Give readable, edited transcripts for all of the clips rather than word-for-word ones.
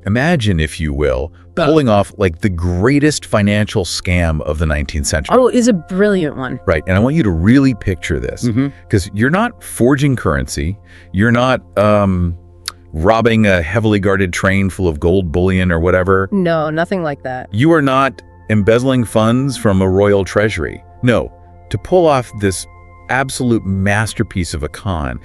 Imagine, if you will, pulling off like the greatest financial scam of the 19th century. Oh, it's a brilliant one. Right. And I want you to really picture this, because you're not forging currency. You're not robbing a heavily guarded train full of gold bullion or whatever. No, nothing like that. You are not embezzling funds from a royal treasury. No. To pull off this absolute masterpiece of a con,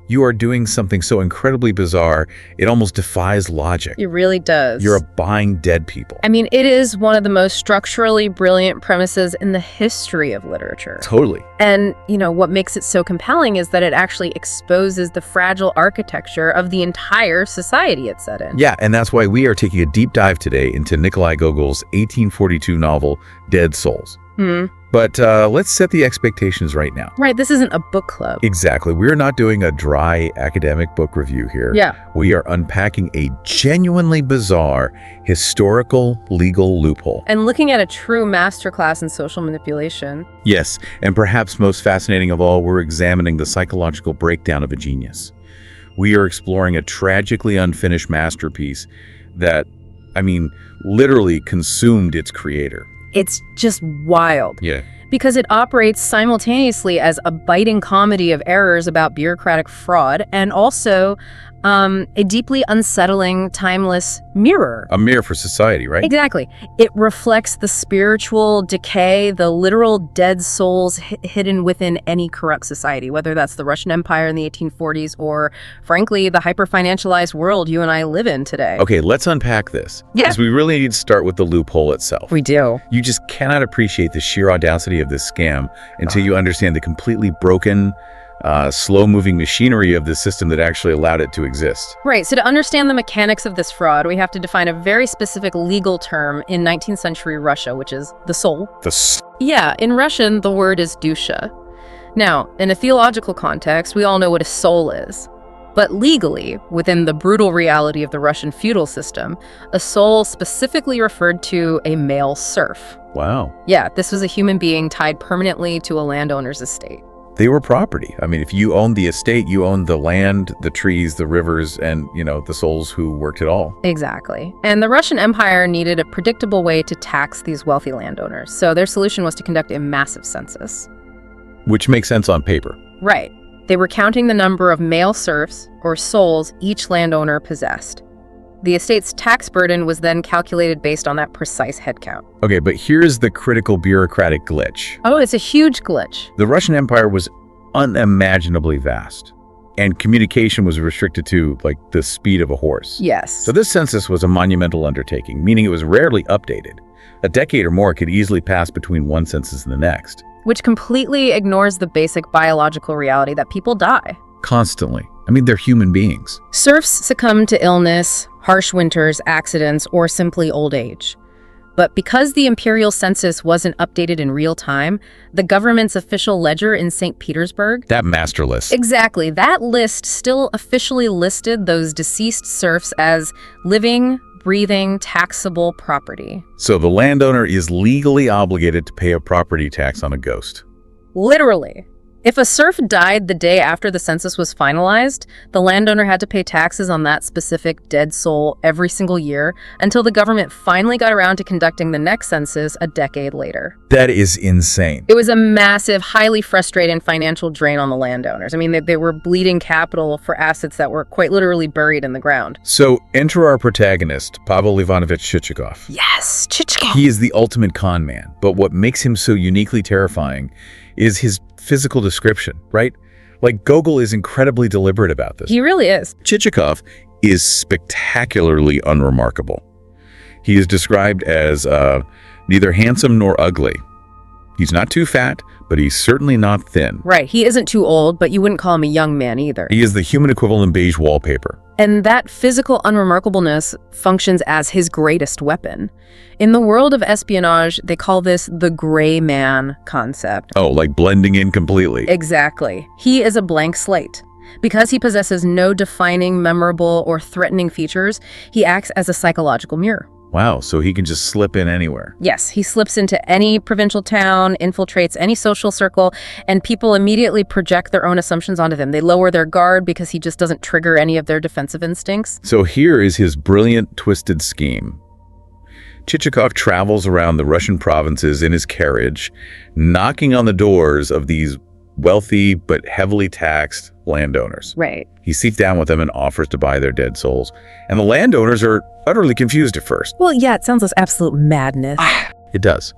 you are doing something so incredibly bizarre, it almost defies logic. It really does. You're buying dead people. I mean, it is one of the most structurally brilliant premises in the history of literature. Totally. And, what makes it so compelling is that it actually exposes the fragile architecture of the entire society it's set in. Yeah, and that's why we are taking a deep dive today into Nikolai Gogol's 1842 novel, Dead Souls. But let's set the expectations right now. Right, this isn't a book club. Exactly. We're not doing a dry academic book review here. Yeah. We are unpacking a genuinely bizarre historical legal loophole. And looking at a true masterclass in social manipulation. Yes, and perhaps most fascinating of all, we're examining the psychological breakdown of a genius. We are exploring a tragically unfinished masterpiece that, literally consumed its creator. It's just wild. Yeah. Because it operates simultaneously as a biting comedy of errors about bureaucratic fraud and also a deeply unsettling, timeless mirror. A mirror for society, right? Exactly. It reflects the spiritual decay, the literal dead souls hidden within any corrupt society, whether that's the Russian Empire in the 1840s or, frankly, the hyper-financialized world you and I live in today. Okay, let's unpack this. Yeah. Because we really need to start with the loophole itself. We do. You just cannot appreciate the sheer audacity of this scam until you understand the completely broken, slow-moving machinery of the system that actually allowed it to exist. Right, so to understand the mechanics of this fraud, we have to define a very specific legal term in 19th century Russia, which is the soul. Yeah, in Russian, the word is dusha. Now, in a theological context, we all know what a soul is. But legally, within the brutal reality of the Russian feudal system, a soul specifically referred to a male serf. Wow. Yeah, this was a human being tied permanently to a landowner's estate. They were property. If you owned the estate, you owned the land, the trees, the rivers, and, the souls who worked it all. Exactly. And the Russian Empire needed a predictable way to tax these wealthy landowners, so their solution was to conduct a massive census. Which makes sense on paper. Right. They were counting the number of male serfs, or souls, each landowner possessed. The estate's tax burden was then calculated based on that precise head count. Okay, but here's the critical bureaucratic glitch. Oh, it's a huge glitch. The Russian Empire was unimaginably vast, and communication was restricted to, the speed of a horse. Yes. So this census was a monumental undertaking, meaning it was rarely updated. A decade or more could easily pass between one census and the next. Which completely ignores the basic biological reality that people die. Constantly. They're human beings. Serfs succumb to illness, harsh winters, accidents, or simply old age. But because the imperial census wasn't updated in real time, the government's official ledger in St. Petersburg... That master list. Exactly. That list still officially listed those deceased serfs as living, breathing, taxable property. So the landowner is legally obligated to pay a property tax on a ghost. Literally. If a serf died the day after the census was finalized, the landowner had to pay taxes on that specific dead soul every single year until the government finally got around to conducting the next census a decade later. That is insane. It was a massive, highly frustrating financial drain on the landowners. They were bleeding capital for assets that were quite literally buried in the ground. So enter our protagonist, Pavel Ivanovich Chichikov. Yes, Chichikov. He is the ultimate con man, but what makes him so uniquely terrifying is his physical description, right? Gogol is incredibly deliberate about this. He really is. Chichikov is spectacularly unremarkable. He is described as neither handsome nor ugly. He's not too fat, but he's certainly not thin. Right, he isn't too old, but you wouldn't call him a young man either. He is the human equivalent of beige wallpaper. And that physical unremarkableness functions as his greatest weapon. In the world of espionage, they call this the gray man concept. Oh, like blending in completely. Exactly. He is a blank slate. Because he possesses no defining, memorable, or threatening features, he acts as a psychological mirror. Wow, so he can just slip in anywhere. Yes, he slips into any provincial town, infiltrates any social circle, and people immediately project their own assumptions onto him. They lower their guard because he just doesn't trigger any of their defensive instincts. So here is his brilliant, twisted scheme. Chichikov travels around the Russian provinces in his carriage, knocking on the doors of these wealthy but heavily taxed landowners. Right. He sits down with them and offers to buy their dead souls. And the landowners are utterly confused at first. Well, yeah, it sounds like absolute madness. It does.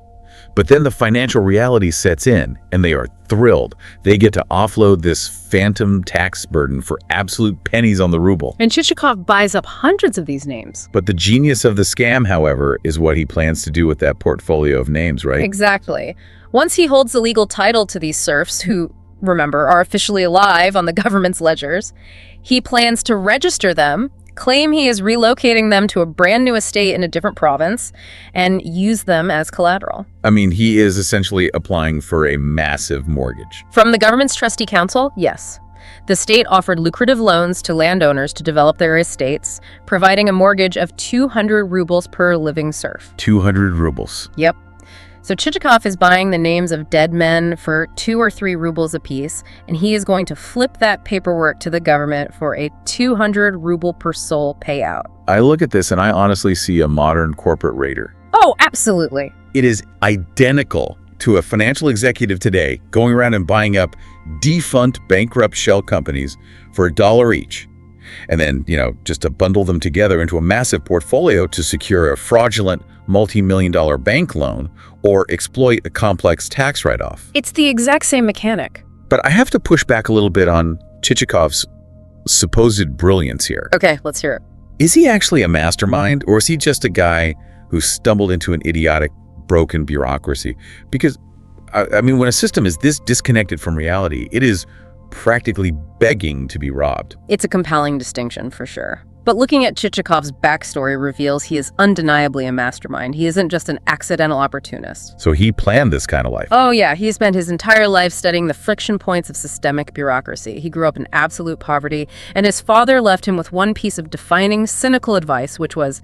But then the financial reality sets in, and they are thrilled. They get to offload this phantom tax burden for absolute pennies on the ruble. And Chichikov buys up hundreds of these names. But the genius of the scam, however, is what he plans to do with that portfolio of names, right? Exactly. Once he holds the legal title to these serfs, who, remember, are officially alive on the government's ledgers, he plans to register them, claim he is relocating them to a brand new estate in a different province, and use them as collateral. I mean, he is essentially applying for a massive mortgage. From the government's trustee council, yes. The state offered lucrative loans to landowners to develop their estates, providing a mortgage of 200 rubles per living serf. 200 rubles. Yep. So Chichikov is buying the names of dead men for 2 or 3 rubles apiece, and he is going to flip that paperwork to the government for a 200 ruble per soul payout. I look at this and I honestly see a modern corporate raider. Oh, absolutely. It is identical to a financial executive today going around and buying up defunct, bankrupt shell companies for $1 each. And then, just to bundle them together into a massive portfolio to secure a fraudulent multi-million-dollar bank loan or exploit a complex tax write-off. It's the exact same mechanic. But I have to push back a little bit on Chichikov's supposed brilliance here. Okay, let's hear it. Is he actually a mastermind, or is he just a guy who stumbled into an idiotic, broken bureaucracy? Because, I mean, when a system is this disconnected from reality, it is practically begging to be robbed. It's a compelling distinction, for sure. But looking at Chichikov's backstory reveals he is undeniably a mastermind. He isn't just an accidental opportunist. So he planned this kind of life. Oh yeah, he spent his entire life studying the friction points of systemic bureaucracy. He grew up in absolute poverty, and his father left him with one piece of defining, cynical advice, which was,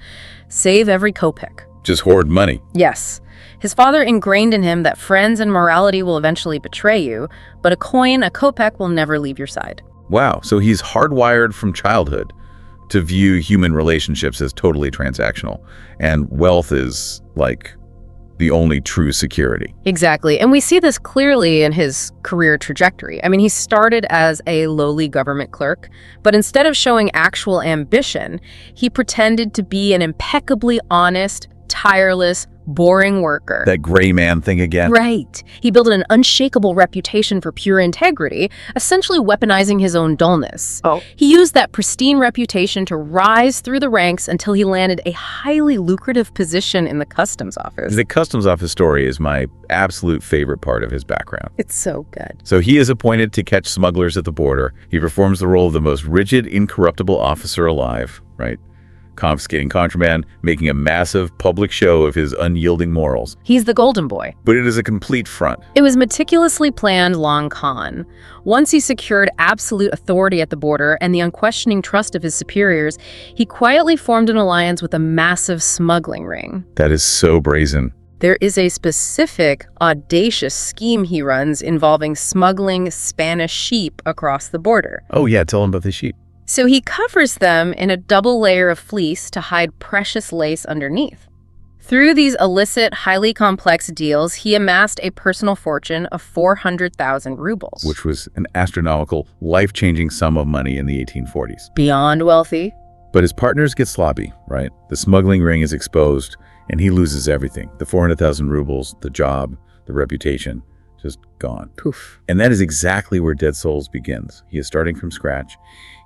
save every kopeck. Just hoard money. Yes. His father ingrained in him that friends and morality will eventually betray you, but a coin, a kopeck, will never leave your side. Wow, so he's hardwired from childhood to view human relationships as totally transactional, and wealth is like the only true security. Exactly, and we see this clearly in his career trajectory. I mean, he started as a lowly government clerk, but instead of showing actual ambition, he pretended to be an impeccably honest, tireless, boring worker. That gray man thing again. Right. He built an unshakable reputation for pure integrity, essentially weaponizing his own dullness. Oh. He used that pristine reputation to rise through the ranks until he landed a highly lucrative position in the customs office. The customs office story is my absolute favorite part of his background. It's so good. So he is appointed to catch smugglers at the border. He performs the role of the most rigid, incorruptible officer alive, right? Confiscating contraband, making a massive public show of his unyielding morals. He's the golden boy. But it is a complete front. It was meticulously planned long con. Once he secured absolute authority at the border and the unquestioning trust of his superiors, he quietly formed an alliance with a massive smuggling ring. That is so brazen. There is a specific, audacious scheme he runs involving smuggling Spanish sheep across the border. Oh yeah, tell him about the sheep. So he covers them in a double layer of fleece to hide precious lace underneath. Through these illicit, highly complex deals, he amassed a personal fortune of 400,000 rubles. Which was an astronomical, life-changing sum of money in the 1840s. Beyond wealthy. But his partners get sloppy, right? The smuggling ring is exposed, and he loses everything. The 400,000 rubles, the job, the reputation, just gone. Poof. And that is exactly where Dead Souls begins. He is starting from scratch.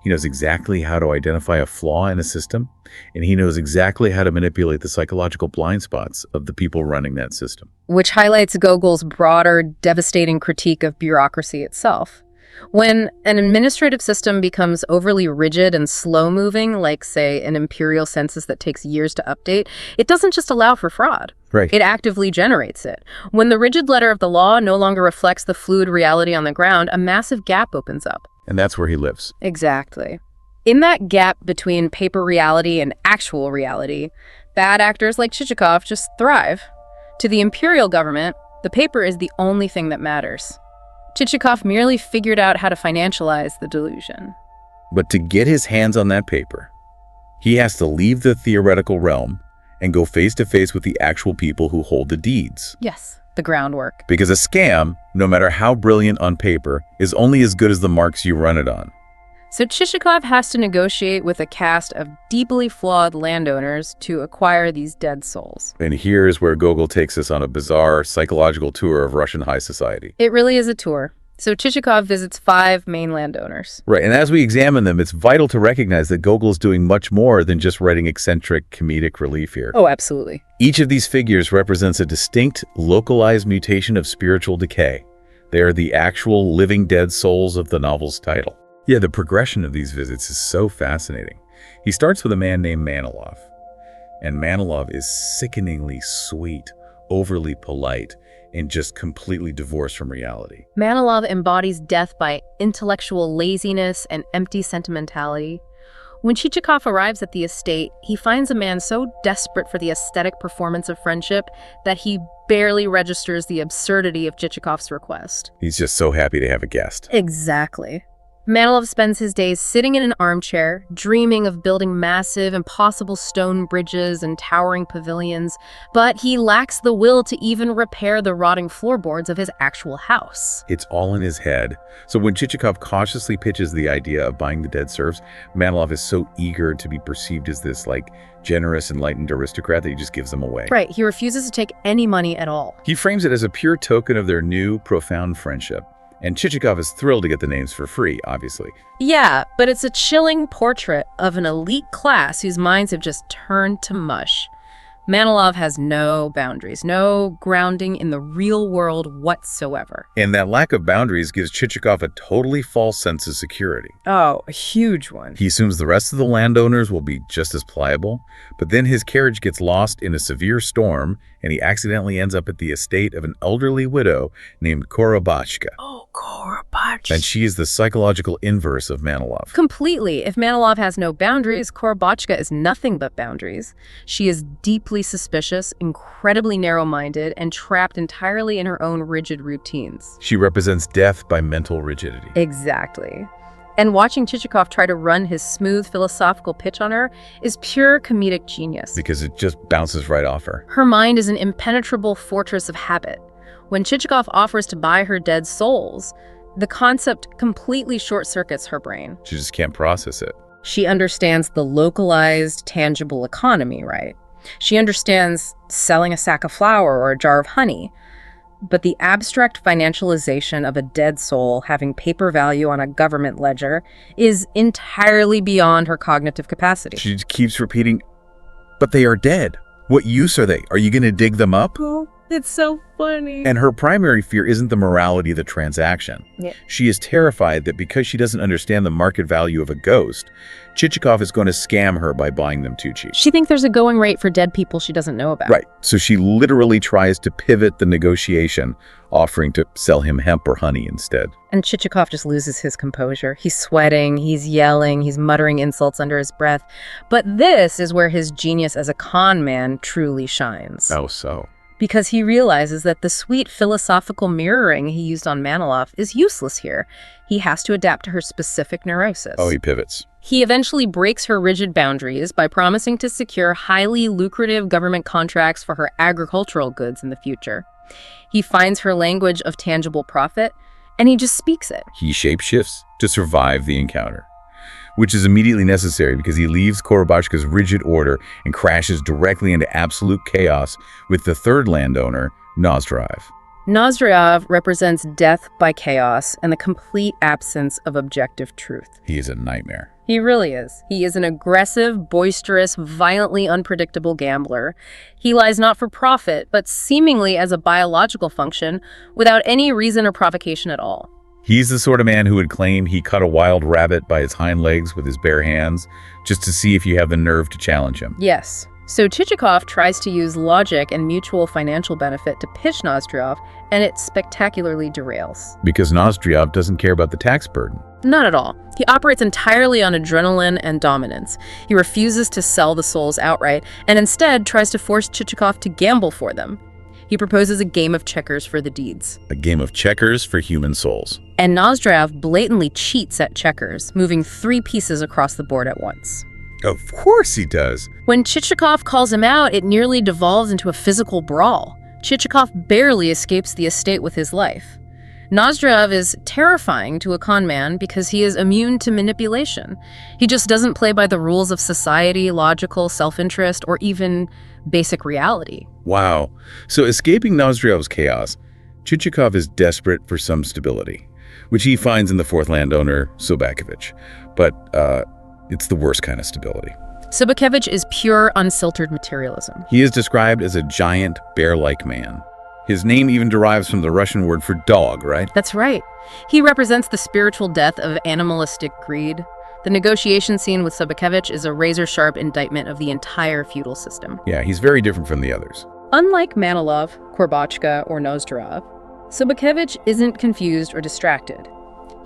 He knows exactly how to identify a flaw in a system, and he knows exactly how to manipulate the psychological blind spots of the people running that system. Which highlights Gogol's broader, devastating critique of bureaucracy itself. When an administrative system becomes overly rigid and slow-moving, like, say, an imperial census that takes years to update, it doesn't just allow for fraud. Right. It actively generates it. When the rigid letter of the law no longer reflects the fluid reality on the ground, a massive gap opens up. And that's where he lives. Exactly. In that gap between paper reality and actual reality, Bad actors like Chichikov just thrive. To the imperial government, the paper is the only thing that matters. Chichikov merely figured out how to financialize the delusion. But to get his hands on that paper, he has to leave the theoretical realm and go face to face with the actual people who hold the deeds. Yes, the groundwork. Because a scam, no matter how brilliant on paper, is only as good as the marks you run it on. So Chichikov has to negotiate with a caste of deeply flawed landowners to acquire these dead souls. And here's where Gogol takes us on a bizarre psychological tour of Russian high society. It really is a tour. So Chichikov visits 5 main landowners. Right, and as we examine them, it's vital to recognize that Gogol is doing much more than just writing eccentric comedic relief here. Oh, absolutely. Each of these figures represents a distinct, localized mutation of spiritual decay. They are the actual living dead souls of the novel's title. Yeah, the progression of these visits is so fascinating. He starts with a man named Manilov. And Manilov is sickeningly sweet, overly polite, and just completely divorced from reality. Manilov embodies death by intellectual laziness and empty sentimentality. When Chichikov arrives at the estate, he finds a man so desperate for the aesthetic performance of friendship that he barely registers the absurdity of Chichikov's request. He's just so happy to have a guest. Exactly. Manilov spends his days sitting in an armchair, dreaming of building massive, impossible stone bridges and towering pavilions, but he lacks the will to even repair the rotting floorboards of his actual house. It's all in his head. So when Chichikov cautiously pitches the idea of buying the dead serfs, Manilov is so eager to be perceived as this, generous, enlightened aristocrat that he just gives them away. Right, he refuses to take any money at all. He frames it as a pure token of their new, profound friendship. And Chichikov is thrilled to get the names for free, obviously. Yeah, but it's a chilling portrait of an elite class whose minds have just turned to mush. Manilov has no boundaries, no grounding in the real world whatsoever. And that lack of boundaries gives Chichikov a totally false sense of security. Oh, a huge one. He assumes the rest of the landowners will be just as pliable, but then his carriage gets lost in a severe storm, and he accidentally ends up at the estate of an elderly widow named Korobachka. Oh, Korobachka. And she is the psychological inverse of Manilov. Completely. If Manilov has no boundaries, Korobachka is nothing but boundaries. She is deeply suspicious, incredibly narrow-minded, and trapped entirely in her own rigid routines. She represents death by mental rigidity. Exactly. And watching Chichikov try to run his smooth philosophical pitch on her is pure comedic genius. Because it just bounces right off her. Her mind is an impenetrable fortress of habit. When Chichikov offers to buy her dead souls, the concept completely short-circuits her brain. She just can't process it. She understands the localized, tangible economy, right? She understands selling a sack of flour or a jar of honey. But the abstract financialization of a dead soul having paper value on a government ledger is entirely beyond her cognitive capacity. She keeps repeating, but they are dead. What use are they? Are you going to dig them up? Oh, it's so funny. And her primary fear isn't the morality of the transaction. Yeah. She is terrified that because she doesn't understand the market value of a ghost, Chichikov is going to scam her by buying them too cheap. She thinks there's a going rate for dead people she doesn't know about. Right. So she literally tries to pivot the negotiation, offering to sell him hemp or honey instead. And Chichikov just loses his composure. He's sweating, he's yelling, he's muttering insults under his breath. But this is where his genius as a con man truly shines. Oh, so? Because he realizes that the sweet philosophical mirroring he used on Manilov is useless here. He has to adapt to her specific neurosis. Oh, he pivots. He eventually breaks her rigid boundaries by promising to secure highly lucrative government contracts for her agricultural goods in the future. He finds her language of tangible profit, and he just speaks it. He shapeshifts to survive the encounter, which is immediately necessary because he leaves Korobachka's rigid order and crashes directly into absolute chaos with the third landowner, Nozdriev. Nozdriev represents death by chaos and the complete absence of objective truth. He is a nightmare. He really is. He is an aggressive, boisterous, violently unpredictable gambler. He lies not for profit, but seemingly as a biological function, without any reason or provocation at all. He's the sort of man who would claim he cut a wild rabbit by its hind legs with his bare hands, just to see if you have the nerve to challenge him. Yes. So Chichikov tries to use logic and mutual financial benefit to pitch Nozdryov, and it spectacularly derails. Because Nozdryov doesn't care about the tax burden. Not at all. He operates entirely on adrenaline and dominance. He refuses to sell the souls outright, and instead tries to force Chichikov to gamble for them. He proposes a game of checkers for the deeds. A game of checkers for human souls. And Nozdryov blatantly cheats at checkers, moving 3 pieces across the board at once. Of course he does. When Chichikov calls him out, it nearly devolves into a physical brawl. Chichikov barely escapes the estate with his life. Nozdryov is terrifying to a con man because he is immune to manipulation. He just doesn't play by the rules of society, logical self-interest, or even basic reality. Wow. So escaping Nozdryov's chaos, Chichikov is desperate for some stability, which he finds in the fourth landowner, Sobakevich. But it's the worst kind of stability. Sobakevich is pure, unfiltered materialism. He is described as a giant, bear-like man. His name even derives from the Russian word for dog, right? That's right. He represents the spiritual death of animalistic greed. The negotiation scene with Sobakevich is a razor-sharp indictment of the entire feudal system. Yeah, he's very different from the others. Unlike Manilov, Korbachka, or Nozdryov, Sobakevich isn't confused or distracted.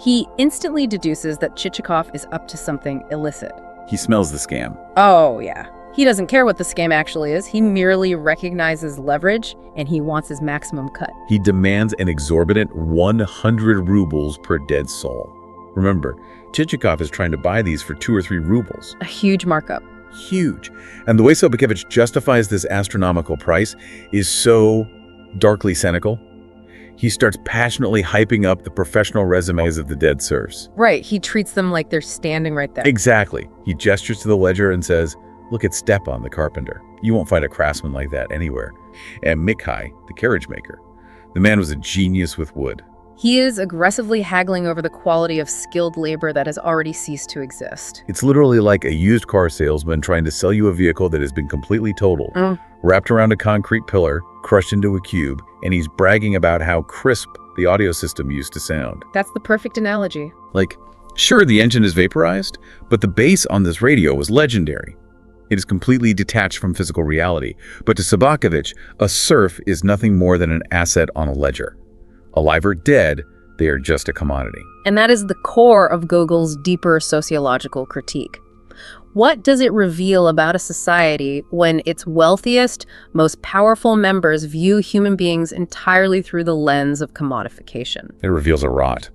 He instantly deduces that Chichikov is up to something illicit. He smells the scam. Oh, yeah. He doesn't care what the scam actually is. He merely recognizes leverage, and he wants his maximum cut. He demands an exorbitant 100 rubles per dead soul. Remember, Chichikov is trying to buy these for 2 or 3 rubles. A huge markup. Huge. And the way Sobakevich justifies this astronomical price is so darkly cynical. He starts passionately hyping up the professional resumes of the dead serfs. Right, he treats them like they're standing right there. Exactly. He gestures to the ledger and says, "Look at Stepan, the carpenter. You won't find a craftsman like that anywhere." And Mikhai, the carriage maker. The man was a genius with wood. He is aggressively haggling over the quality of skilled labor that has already ceased to exist. It's literally like a used car salesman trying to sell you a vehicle that has been completely totaled, wrapped around a concrete pillar, crushed into a cube, and he's bragging about how crisp the audio system used to sound. That's the perfect analogy. Like, sure, the engine is vaporized, but the bass on this radio was legendary. It is completely detached from physical reality. But to Sobakevich, a serf is nothing more than an asset on a ledger. Alive or dead, they are just a commodity. And that is the core of Gogol's deeper sociological critique. What does it reveal about a society when its wealthiest, most powerful members view human beings entirely through the lens of commodification? It reveals a rot.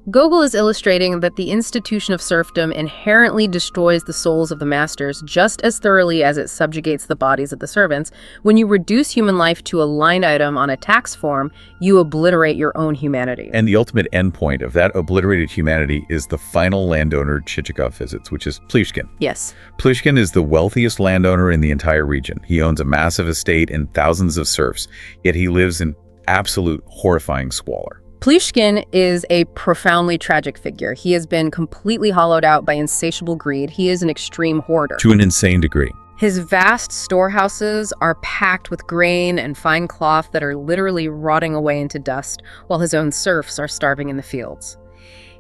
Gogol is illustrating that the institution of serfdom inherently destroys the souls of the masters just as thoroughly as it subjugates the bodies of the servants. When you reduce human life to a line item on a tax form, you obliterate your own humanity. And the ultimate endpoint of that obliterated humanity is the final landowner Chichikov visits, which is Plishkin. Yes. Plishkin is the wealthiest landowner in the entire region. He owns a massive estate and thousands of serfs, yet he lives in absolute horrifying squalor. Plishkin is a profoundly tragic figure. He has been completely hollowed out by insatiable greed. He is an extreme hoarder. To an insane degree. His vast storehouses are packed with grain and fine cloth that are literally rotting away into dust, while his own serfs are starving in the fields.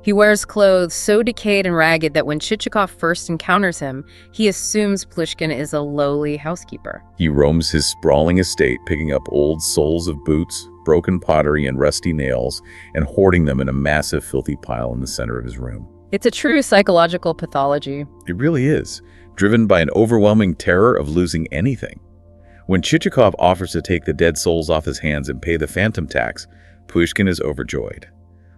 He wears clothes so decayed and ragged that when Chichikov first encounters him, he assumes Plishkin is a lowly housekeeper. He roams his sprawling estate, picking up old soles of boots, broken pottery, and rusty nails, and hoarding them in a massive, filthy pile in the center of his room. It's a true psychological pathology. It really is, driven by an overwhelming terror of losing anything. When Chichikov offers to take the dead souls off his hands and pay the phantom tax, Plishkin is overjoyed.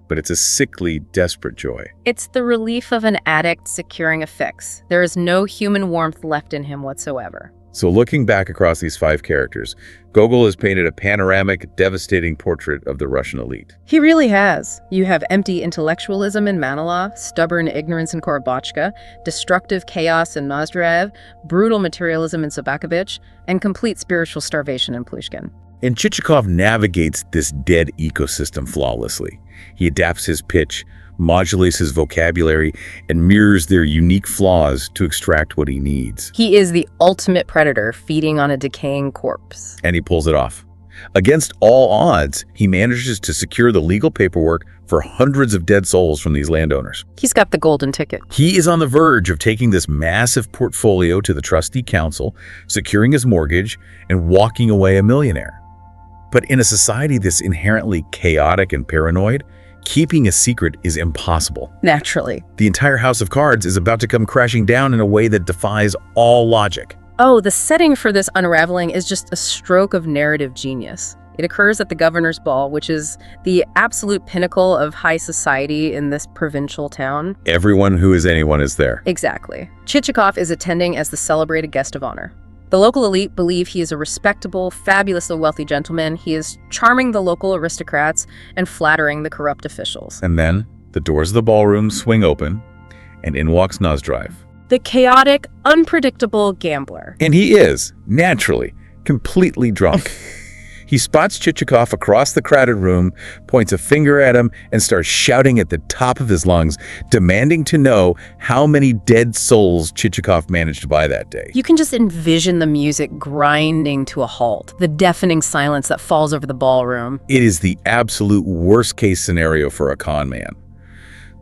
But it's a sickly, desperate joy. It's the relief of an addict securing a fix. There is no human warmth left in him whatsoever. So looking back across these 5 characters, Gogol has painted a panoramic, devastating portrait of the Russian elite. He really has. You have empty intellectualism in Manilov, stubborn ignorance in Korbachka, destructive chaos in Nozdryov, brutal materialism in Sobakevich, and complete spiritual starvation in Plishkin. And Chichikov navigates this dead ecosystem flawlessly. He adapts his pitch, modulates his vocabulary, and mirrors their unique flaws to extract what he needs. He is the ultimate predator feeding on a decaying corpse. And he pulls it off. Against all odds, he manages to secure the legal paperwork for hundreds of dead souls from these landowners. He's got the golden ticket. He is on the verge of taking this massive portfolio to the trustee council, securing his mortgage, and walking away a millionaire. But in a society that's inherently chaotic and paranoid, keeping a secret is impossible. Naturally. The entire house of cards is about to come crashing down in a way that defies all logic. Oh, the setting for this unraveling is just a stroke of narrative genius. It occurs at the governor's ball, which is the absolute pinnacle of high society in this provincial town. Everyone who is anyone is there. Exactly. Chichikov is attending as the celebrated guest of honor. The local elite believe he is a respectable, fabulously wealthy gentleman. He is charming the local aristocrats and flattering the corrupt officials. And then the doors of the ballroom swing open, and in walks Nozdrive. The chaotic, unpredictable gambler. And he is, naturally, completely drunk. He spots Chichikov across the crowded room, points a finger at him, and starts shouting at the top of his lungs, demanding to know how many dead souls Chichikov managed to buy that day. You can just envision the music grinding to a halt, the deafening silence that falls over the ballroom. It is the absolute worst-case scenario for a con man.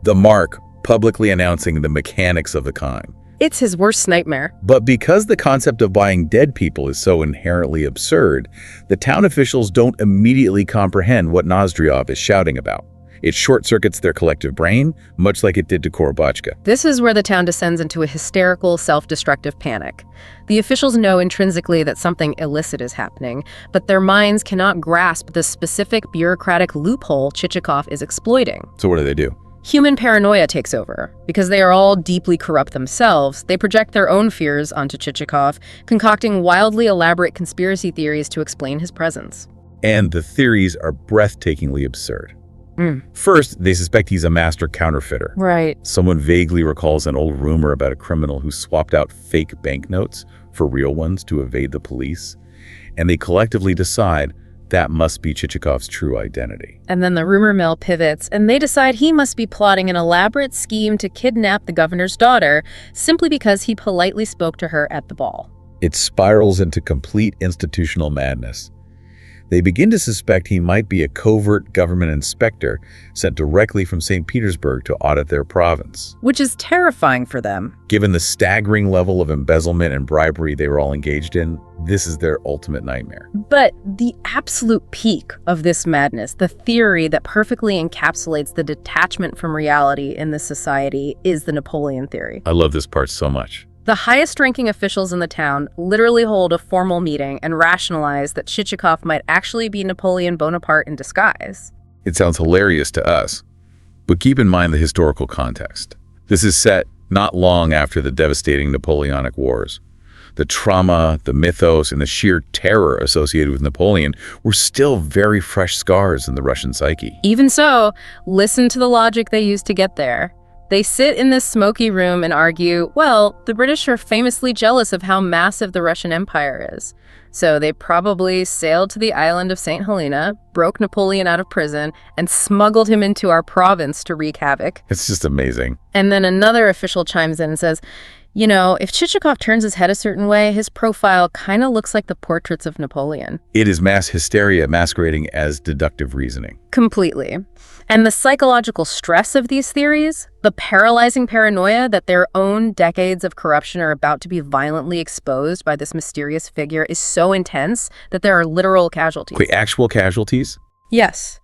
The Mark publicly announcing the mechanics of the con. It's his worst nightmare. But because the concept of buying dead people is so inherently absurd, the town officials don't immediately comprehend what Nozdriov is shouting about. It short-circuits their collective brain, much like it did to Korobotchka. This is where the town descends into a hysterical, self-destructive panic. The officials know intrinsically that something illicit is happening, but their minds cannot grasp the specific bureaucratic loophole Chichikov is exploiting. So what do? Human paranoia takes over. Because they are all deeply corrupt themselves, they project their own fears onto Chichikov, concocting wildly elaborate conspiracy theories to explain his presence. And the theories are breathtakingly absurd. First, they suspect he's a master counterfeiter. Right. Someone vaguely recalls an old rumor about a criminal who swapped out fake banknotes for real ones to evade the police. And they collectively decide that must be Chichikov's true identity. And then the rumor mill pivots, and they decide he must be plotting an elaborate scheme to kidnap the governor's daughter simply because he politely spoke to her at the ball. It spirals into complete institutional madness. They begin to suspect he might be a covert government inspector sent directly from St. Petersburg to audit their province. Which is terrifying for them. Given the staggering level of embezzlement and bribery they were all engaged in, this is their ultimate nightmare. But the absolute peak of this madness, the theory that perfectly encapsulates the detachment from reality in this society, is the Napoleon theory. I love this part so much. The highest-ranking officials in the town literally hold a formal meeting and rationalize that Chichikov might actually be Napoleon Bonaparte in disguise. It sounds hilarious to us, but keep in mind the historical context. This is set not long after the devastating Napoleonic Wars. The trauma, the mythos, and the sheer terror associated with Napoleon were still very fresh scars in the Russian psyche. Even so, listen to the logic they used to get there. They sit in this smoky room and argue, well, the British are famously jealous of how massive the Russian Empire is. So they probably sailed to the island of St. Helena, broke Napoleon out of prison, and smuggled him into our province to wreak havoc. It's just amazing. And then another official chimes in and says, you know, if Chichikov turns his head a certain way, his profile kind of looks like the portraits of Napoleon. It is mass hysteria masquerading as deductive reasoning. Completely. And the psychological stress of these theories, the paralyzing paranoia that their own decades of corruption are about to be violently exposed by this mysterious figure is so intense that there are literal casualties. Wait, actual casualties? Yes.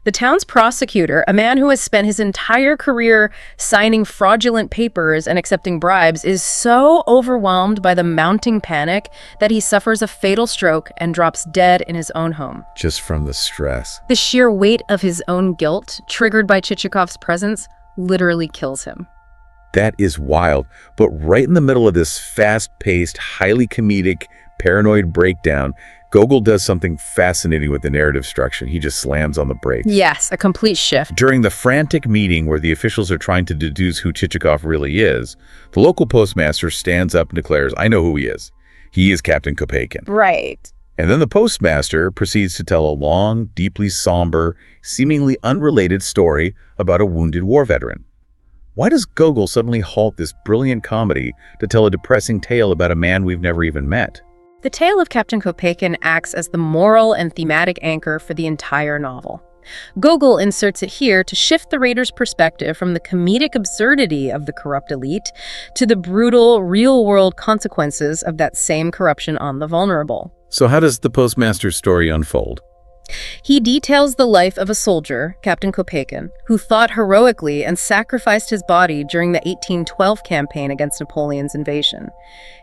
The town's prosecutor, a man who has spent his entire career signing fraudulent papers and accepting bribes, is so overwhelmed by the mounting panic that he suffers a fatal stroke and drops dead in his own home. Just from the stress. The sheer weight of his own guilt, triggered by Chichikov's presence, literally kills him. That is wild. But right in the middle of this fast-paced, highly comedic, paranoid breakdown, Gogol does something fascinating with the narrative structure. He just slams on the brakes. Yes, a complete shift. During the frantic meeting where the officials are trying to deduce who Chichikov really is, the local postmaster stands up and declares, I know who he is. He is Captain Kopeikin. Right. And then the postmaster proceeds to tell a long, deeply somber, seemingly unrelated story about a wounded war veteran. Why does Gogol suddenly halt this brilliant comedy to tell a depressing tale about a man we've never even met? The tale of Captain Kopeikin acts as the moral and thematic anchor for the entire novel. Gogol inserts it here to shift the reader's perspective from the comedic absurdity of the corrupt elite to the brutal, real-world consequences of that same corruption on the vulnerable. So how does the postmaster's story unfold? He details the life of a soldier, Captain Kopeikin, who fought heroically and sacrificed his body during the 1812 campaign against Napoleon's invasion.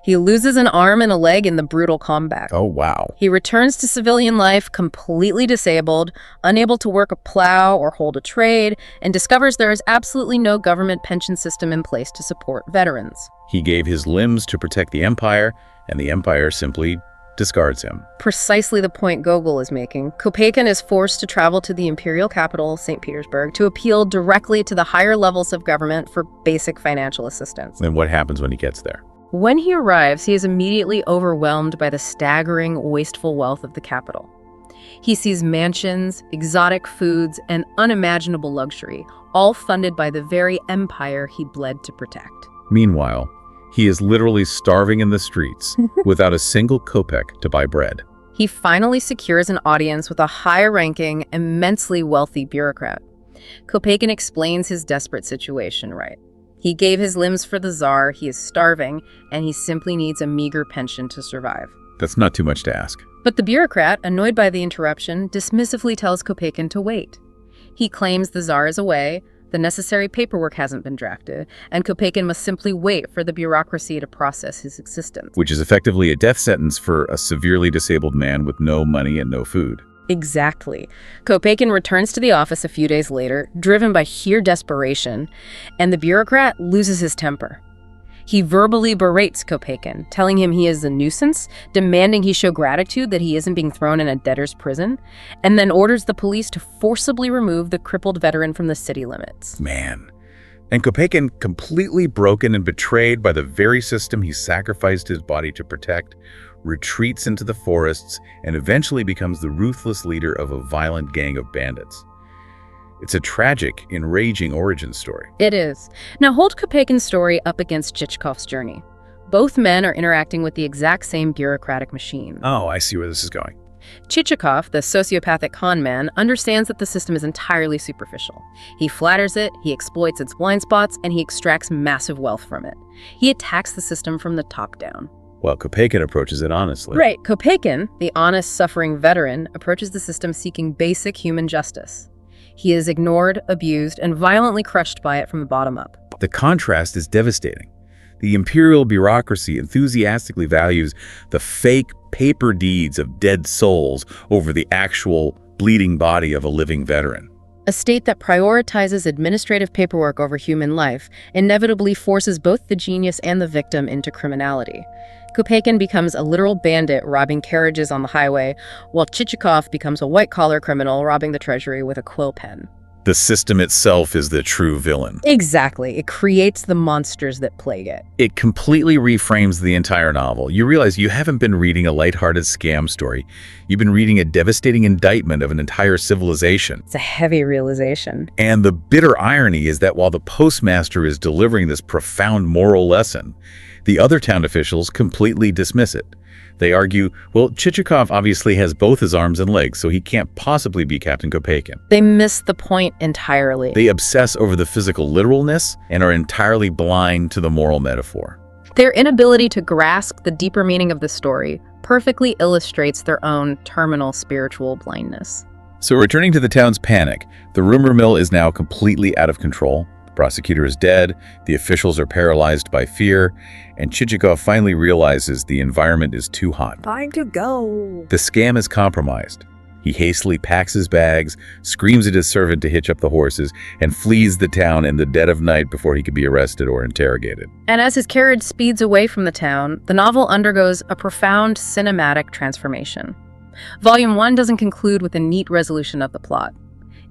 He loses an arm and a leg in the brutal combat. Oh, wow. He returns to civilian life completely disabled, unable to work a plow or hold a trade, and discovers there is absolutely no government pension system in place to support veterans. He gave his limbs to protect the empire, and the empire simply discards him. Precisely the point Gogol is making. Kopeikin is forced to travel to the imperial capital, St. Petersburg, to appeal directly to the higher levels of government for basic financial assistance. And what happens when he gets there? When he arrives, he is immediately overwhelmed by the staggering, wasteful wealth of the capital. He sees mansions, exotic foods, and unimaginable luxury, all funded by the very empire he bled to protect. Meanwhile, he is literally starving in the streets without a single kopeck to buy bread. He finally secures an audience with a high-ranking, immensely wealthy bureaucrat. Kopeikin explains his desperate situation, right? He gave his limbs for the Tsar, he is starving, and he simply needs a meager pension to survive. That's not too much to ask. But the bureaucrat, annoyed by the interruption, dismissively tells Kopeikin to wait. He claims the Tsar is away, the necessary paperwork hasn't been drafted, and Kopeikin must simply wait for the bureaucracy to process his existence. Which is effectively a death sentence for a severely disabled man with no money and no food. Exactly. Kopeikin returns to the office a few days later, driven by sheer desperation, and the bureaucrat loses his temper. He verbally berates Kopeikin, telling him he is a nuisance, demanding he show gratitude that he isn't being thrown in a debtor's prison, and then orders the police to forcibly remove the crippled veteran from the city limits. Man. And Kopeikin, completely broken and betrayed by the very system he sacrificed his body to protect, retreats into the forests and eventually becomes the ruthless leader of a violent gang of bandits. It's a tragic, enraging origin story. It is. Now hold Kopeikin's story up against Chichikov's journey. Both men are interacting with the exact same bureaucratic machine. Oh, I see where this is going. Chichikov, the sociopathic con man, understands that the system is entirely superficial. He flatters it, he exploits its blind spots, and he extracts massive wealth from it. He attacks the system from the top down. Well, Kopeikin approaches it honestly. Right. Kopeikin, the honest, suffering veteran, approaches the system seeking basic human justice. He is ignored, abused, and violently crushed by it from the bottom up. The contrast is devastating. The imperial bureaucracy enthusiastically values the fake paper deeds of dead souls over the actual bleeding body of a living veteran. A state that prioritizes administrative paperwork over human life inevitably forces both the genius and the victim into criminality. Kopeikin becomes a literal bandit robbing carriages on the highway, while Chichikov becomes a white-collar criminal robbing the treasury with a quill pen. The system itself is the true villain. Exactly. It creates the monsters that plague it. It completely reframes the entire novel. You realize you haven't been reading a lighthearted scam story. You've been reading a devastating indictment of an entire civilization. It's a heavy realization. And the bitter irony is that while the postmaster is delivering this profound moral lesson, the other town officials completely dismiss it. They argue, well, Chichikov obviously has both his arms and legs, so he can't possibly be Captain Kopeikin. They miss the point entirely. They obsess over the physical literalness and are entirely blind to the moral metaphor. Their inability to grasp the deeper meaning of the story perfectly illustrates their own terminal spiritual blindness. So returning to the town's panic, the rumor mill is now completely out of control. The prosecutor is dead, the officials are paralyzed by fear, and Chichikov finally realizes the environment is too hot. Time to go. The scam is compromised. He hastily packs his bags, screams at his servant to hitch up the horses, and flees the town in the dead of night before he could be arrested or interrogated. And as his carriage speeds away from the town, the novel undergoes a profound cinematic transformation. Volume 1 doesn't conclude with a neat resolution of the plot.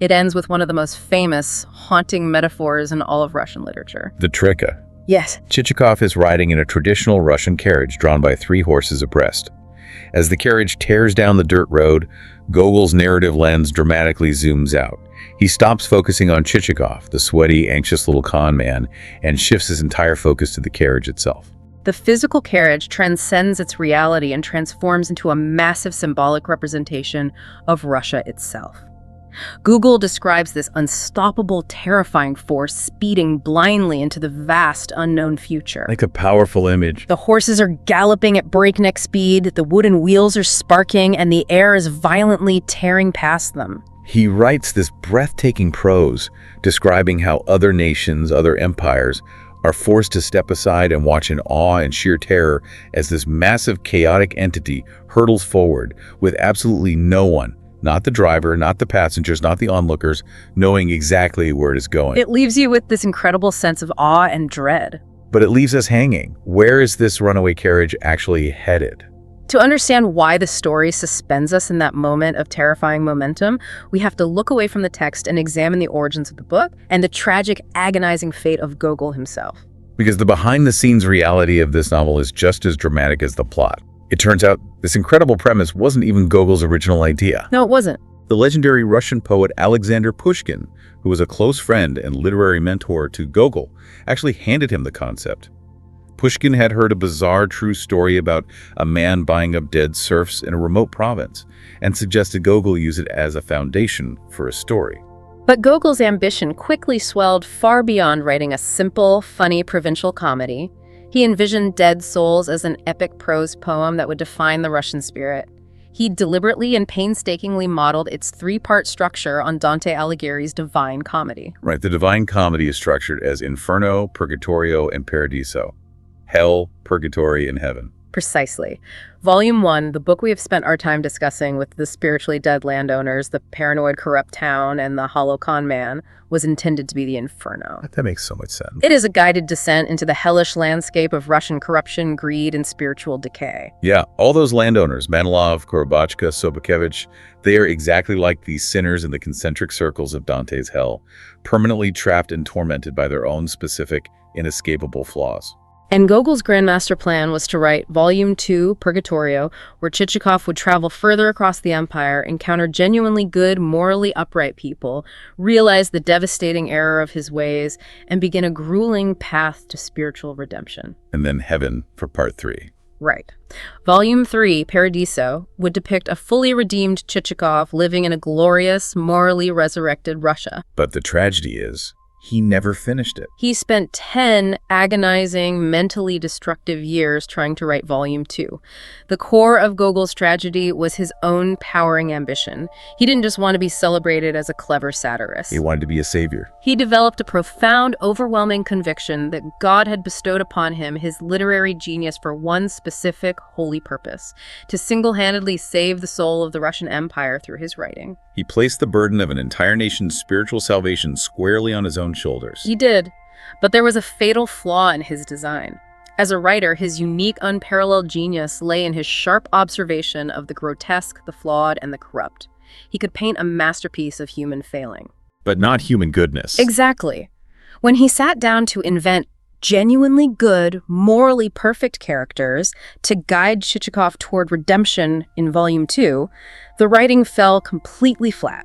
It ends with one of the most famous, haunting metaphors in all of Russian literature. The trika. Yes. Chichikov is riding in a traditional Russian carriage drawn by 3 horses abreast. As the carriage tears down the dirt road, Gogol's narrative lens dramatically zooms out. He stops focusing on Chichikov, the sweaty, anxious little con man, and shifts his entire focus to the carriage itself. The physical carriage transcends its reality and transforms into a massive symbolic representation of Russia itself. Gogol describes this unstoppable, terrifying force speeding blindly into the vast, unknown future. Like a powerful image. The horses are galloping at breakneck speed, the wooden wheels are sparking, and the air is violently tearing past them. He writes this breathtaking prose, describing how other nations, other empires, are forced to step aside and watch in awe and sheer terror as this massive, chaotic entity hurtles forward with absolutely no one, not the driver, not the passengers, not the onlookers, knowing exactly where it is going. It leaves you with this incredible sense of awe and dread. But it leaves us hanging. Where is this runaway carriage actually headed? To understand why the story suspends us in that moment of terrifying momentum, we have to look away from the text and examine the origins of the book and the tragic, agonizing fate of Gogol himself. Because the behind-the-scenes reality of this novel is just as dramatic as the plot. It turns out this incredible premise wasn't even Gogol's original idea. No, it wasn't. The legendary Russian poet Alexander Pushkin, who was a close friend and literary mentor to Gogol, actually handed him the concept. Pushkin had heard a bizarre true story about a man buying up dead serfs in a remote province and suggested Gogol use it as a foundation for a story. But Gogol's ambition quickly swelled far beyond writing a simple, funny provincial comedy. He envisioned Dead Souls as an epic prose poem that would define the Russian spirit. He deliberately and painstakingly modeled its three-part structure on Dante Alighieri's Divine Comedy. Right, the Divine Comedy is structured as Inferno, Purgatorio, and Paradiso. Hell, Purgatory, and Heaven. Precisely. Volume 1, the book we have spent our time discussing with the spiritually dead landowners, the paranoid corrupt town, and the hollow con man, was intended to be the Inferno. That makes so much sense. It is a guided descent into the hellish landscape of Russian corruption, greed, and spiritual decay. Yeah, all those landowners, Manilov, Korobachka, Sobakevich, they are exactly like these sinners in the concentric circles of Dante's hell, permanently trapped and tormented by their own specific, inescapable flaws. And Gogol's grandmaster plan was to write Volume 2, Purgatorio, where Chichikov would travel further across the empire, encounter genuinely good, morally upright people, realize the devastating error of his ways, and begin a grueling path to spiritual redemption. And then Heaven for Part 3. Right. Volume 3, Paradiso, would depict a fully redeemed Chichikov living in a glorious, morally resurrected Russia. But the tragedy is, he never finished it. He spent 10 agonizing, mentally destructive years trying to write Volume 2. The core of Gogol's tragedy was his own powering ambition. He didn't just want to be celebrated as a clever satirist. He wanted to be a savior. He developed a profound, overwhelming conviction that God had bestowed upon him his literary genius for one specific, holy purpose: to single-handedly save the soul of the Russian Empire through his writing. He placed the burden of an entire nation's spiritual salvation squarely on his own shoulders. He did, but there was a fatal flaw in his design. As a writer, his unique, unparalleled genius lay in his sharp observation of the grotesque, the flawed, and the corrupt. He could paint a masterpiece of human failing. But not human goodness. Exactly. When he sat down to invent genuinely good, morally perfect characters to guide Chichikov toward redemption in Volume 2, the writing fell completely flat.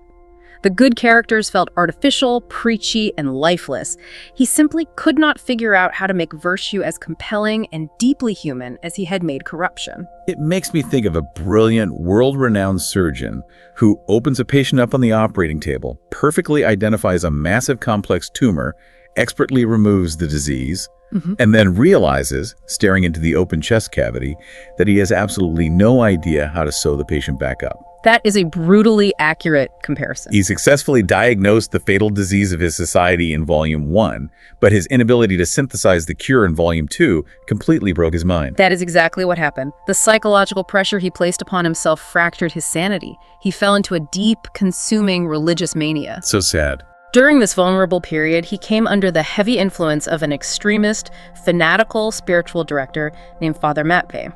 The good characters felt artificial, preachy, and lifeless. He simply could not figure out how to make virtue as compelling and deeply human as he had made corruption. It makes me think of a brilliant, world-renowned surgeon who opens a patient up on the operating table, perfectly identifies a massive complex tumor, expertly removes the disease, and then realizes, staring into the open chest cavity, that he has absolutely no idea how to sew the patient back up. That is a brutally accurate comparison. He successfully diagnosed the fatal disease of his society in Volume 1, but his inability to synthesize the cure in Volume 2 completely broke his mind. That is exactly what happened. The psychological pressure he placed upon himself fractured his sanity. He fell into a deep, consuming religious mania. So sad. During this vulnerable period, he came under the heavy influence of an extremist, fanatical spiritual director named Father Matpei.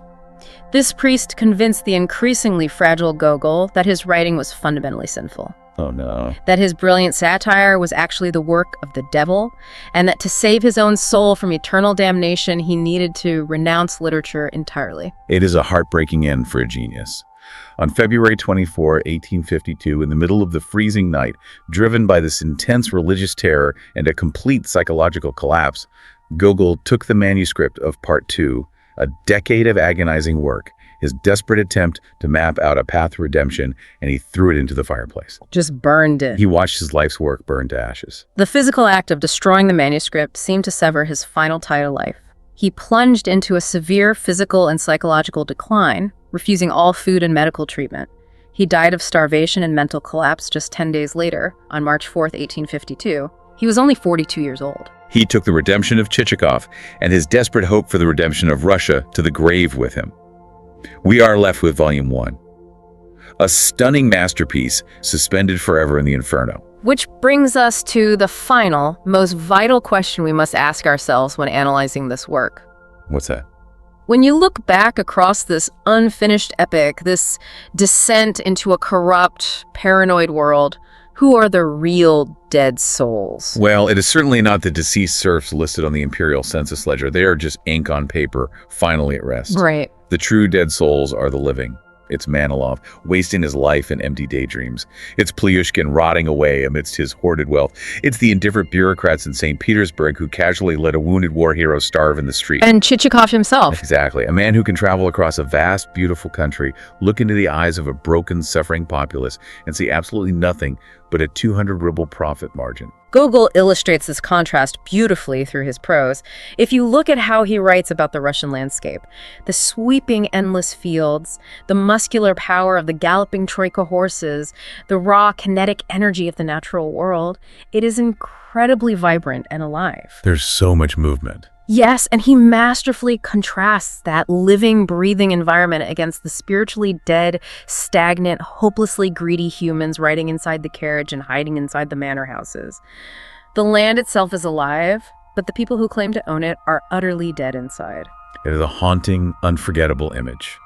This priest convinced the increasingly fragile Gogol that his writing was fundamentally sinful. Oh no. That his brilliant satire was actually the work of the devil, and that to save his own soul from eternal damnation, he needed to renounce literature entirely. It is a heartbreaking end for a genius. On February 24, 1852, in the middle of the freezing night, driven by this intense religious terror and a complete psychological collapse, Gogol took the manuscript of Part 2, A decade of agonizing work, his desperate attempt to map out a path to redemption, and he threw it into the fireplace. Just burned it. He watched his life's work burn to ashes. The physical act of destroying the manuscript seemed to sever his final tie to life. He plunged into a severe physical and psychological decline, refusing all food and medical treatment. He died of starvation and mental collapse just 10 days later, on March 4th, 1852. He was only 42 years old. He took the redemption of Chichikov and his desperate hope for the redemption of Russia to the grave with him. We are left with Volume 1, a stunning masterpiece suspended forever in the inferno. Which brings us to the final, most vital question we must ask ourselves when analyzing this work. What's that? When you look back across this unfinished epic, this descent into a corrupt, paranoid world, who are the real dead souls? Well, it is certainly not the deceased serfs listed on the imperial census ledger. They are just ink on paper, finally at rest. Right. The true dead souls are the living. It's Manilov, wasting his life in empty daydreams. It's Plyushkin rotting away amidst his hoarded wealth. It's the indifferent bureaucrats in St. Petersburg who casually let a wounded war hero starve in the street. And Chichikov himself. Exactly. A man who can travel across a vast, beautiful country, look into the eyes of a broken, suffering populace, and see absolutely nothing but a 200 ruble profit margin. Gogol illustrates this contrast beautifully through his prose. If you look at how he writes about the Russian landscape, the sweeping endless fields, the muscular power of the galloping troika horses, the raw kinetic energy of the natural world, it is incredibly vibrant and alive. There's so much movement. Yes, and he masterfully contrasts that living, breathing environment against the spiritually dead, stagnant, hopelessly greedy humans riding inside the carriage and hiding inside the manor houses. The land itself is alive, but the people who claim to own it are utterly dead inside. It is a haunting, unforgettable image.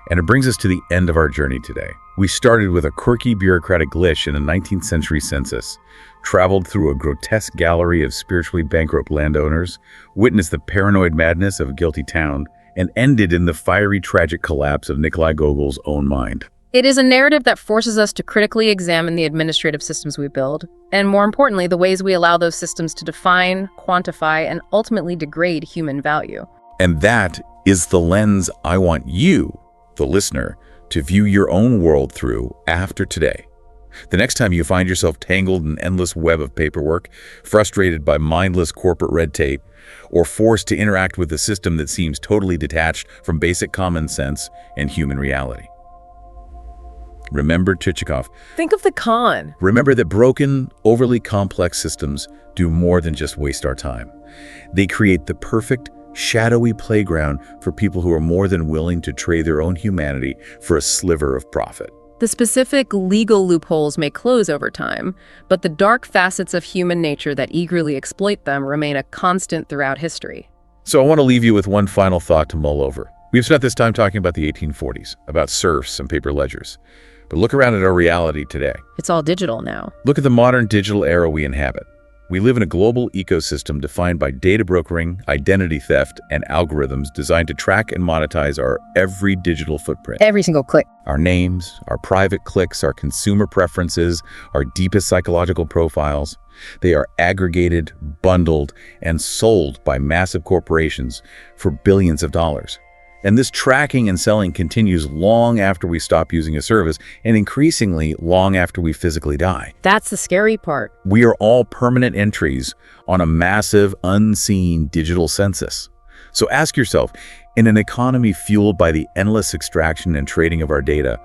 And it brings us to the end of our journey today. We started with a quirky bureaucratic glitch in a 19th century census, traveled through a grotesque gallery of spiritually bankrupt landowners, witnessed the paranoid madness of a guilty town, and ended in the fiery tragic collapse of Nikolai Gogol's own mind. It is a narrative that forces us to critically examine the administrative systems we build, and more importantly, the ways we allow those systems to define, quantify, and ultimately degrade human value. And that is the lens I want you, the listener, to view your own world through after today. The next time you find yourself tangled in an endless web of paperwork, frustrated by mindless corporate red tape, or forced to interact with a system that seems totally detached from basic common sense and human reality. Remember Chichikov. Think of the con. Remember that broken, overly complex systems do more than just waste our time. They create the perfect, shadowy playground for people who are more than willing to trade their own humanity for a sliver of profit. The specific legal loopholes may close over time, but the dark facets of human nature that eagerly exploit them remain a constant throughout history. So I want to leave you with one final thought to mull over. We've spent this time talking about the 1840s, about serfs and paper ledgers. But look around at our reality today. It's all digital now. Look at the modern digital era we inhabit. We live in a global ecosystem defined by data brokering, identity theft, and algorithms designed to track and monetize our every digital footprint. Every single click. Our names, our private clicks, our consumer preferences, our deepest psychological profiles. They are aggregated, bundled, and sold by massive corporations for billions of dollars. And this tracking and selling continues long after we stop using a service, and increasingly long after we physically die. That's the scary part. We are all permanent entries on a massive, unseen digital census. So ask yourself, in an economy fueled by the endless extraction and trading of our data,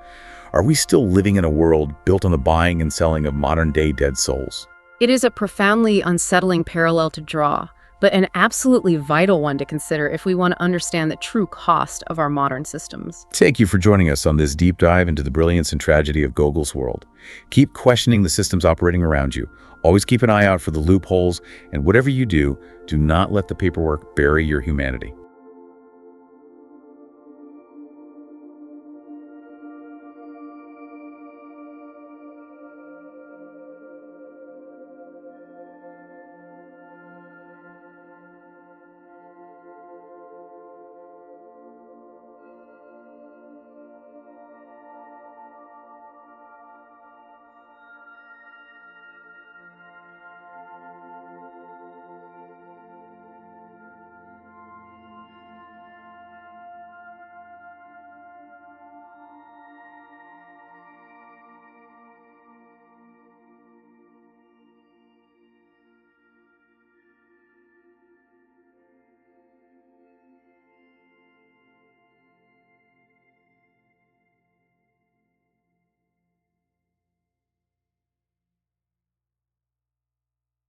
are we still living in a world built on the buying and selling of modern-day dead souls? It is a profoundly unsettling parallel to draw, but an absolutely vital one to consider if we want to understand the true cost of our modern systems. Thank you for joining us on this deep dive into the brilliance and tragedy of Gogol's world. Keep questioning the systems operating around you. Always keep an eye out for the loopholes, and whatever you do, do not let the paperwork bury your humanity.